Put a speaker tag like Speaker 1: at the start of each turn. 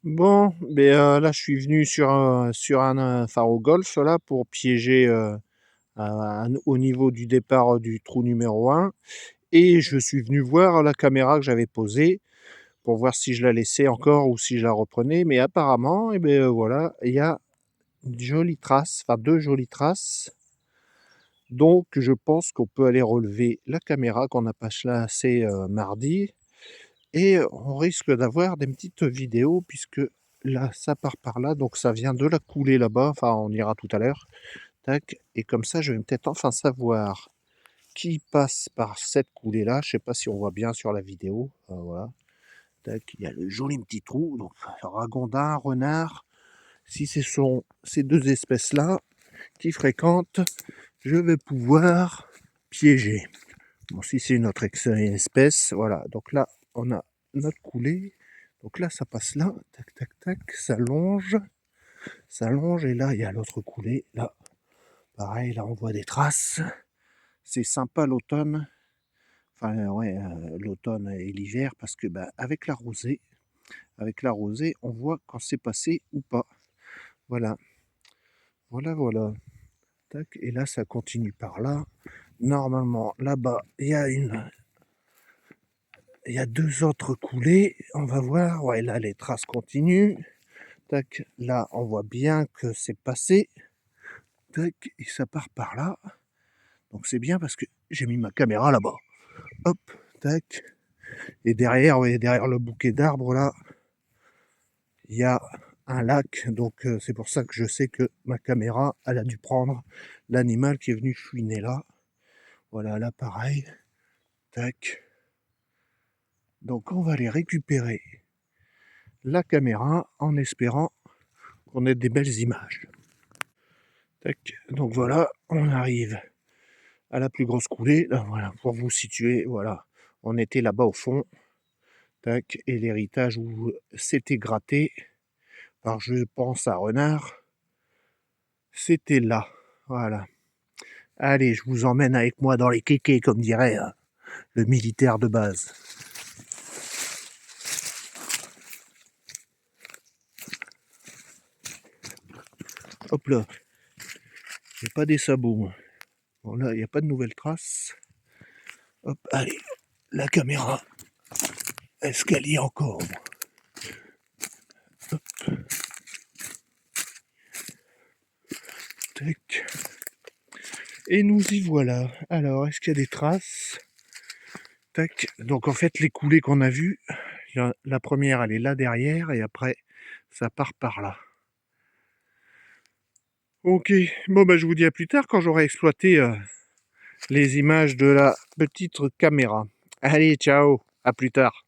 Speaker 1: Bon, là, je suis venu sur un phare au golf là pour piéger au niveau du départ du trou numéro un. Et je suis venu voir la caméra que j'avais posée pour voir si je la laissais encore ou si je la reprenais. Mais apparemment, voilà, il y a une jolie trace, enfin deux jolies traces. Donc, je pense qu'on peut aller relever la caméra qu'on a pas placée mardi. Et on risque d'avoir des petites vidéos puisque là, ça part par là, donc ça vient de la coulée là-bas, enfin on ira tout à l'heure. Tac, et comme ça je vais peut-être enfin savoir qui passe par cette coulée-là. Je sais pas si on voit bien sur la vidéo. Voilà. Tac, il y a le joli petit trou, donc ragondin, renard. Si ce sont ces deux espèces-là qui fréquentent, je vais pouvoir piéger. Bon, si c'est une autre espèce, voilà. Donc là, on a notre coulée. Donc là, ça passe là, tac, tac, tac, ça longe, et là, il y a l'autre coulée. Là, pareil, là, on voit des traces. C'est sympa l'automne, enfin, ouais, l'automne et l'hiver, parce que avec la rosée, on voit quand c'est passé ou pas. Voilà, voilà, voilà. Tac, et là, ça continue par là. Normalement, là-bas, il y a deux autres coulées. On va voir. Ouais, là, les traces continuent. Tac, là, on voit bien que c'est passé. Tac, et ça part par là. Donc c'est bien parce que j'ai mis ma caméra là-bas. Hop, tac. Et derrière, ouais, derrière le bouquet d'arbres là, il y a un lac. Donc c'est pour ça que je sais que ma caméra, elle a dû prendre l'animal qui est venu chouiner là. Voilà, là pareil. Tac. Donc on va aller récupérer la caméra en espérant qu'on ait des belles images. Tac. Donc voilà, on arrive à la plus grosse coulée. Là, voilà, pour vous situer, voilà. On était là-bas au fond. Tac. Et l'héritage où c'était gratté par, je pense, à renard, c'était là. Voilà. Allez, je vous emmène avec moi dans les kékés, comme dirait le militaire de base. Hop là. Il n'y a pas des sabots. Bon, là, il n'y a pas de nouvelles traces. Hop, allez. La caméra. Est-ce qu'elle y est encore? Hop. Tac. Et nous y voilà. Alors, est-ce qu'il y a des traces? Tac. Donc en fait, les coulées qu'on a vues, la première, elle est là derrière, et après, ça part par là. Ok. Bon, bah, je vous dis à plus tard quand j'aurai exploité les images de la petite caméra. Allez, ciao. À plus tard.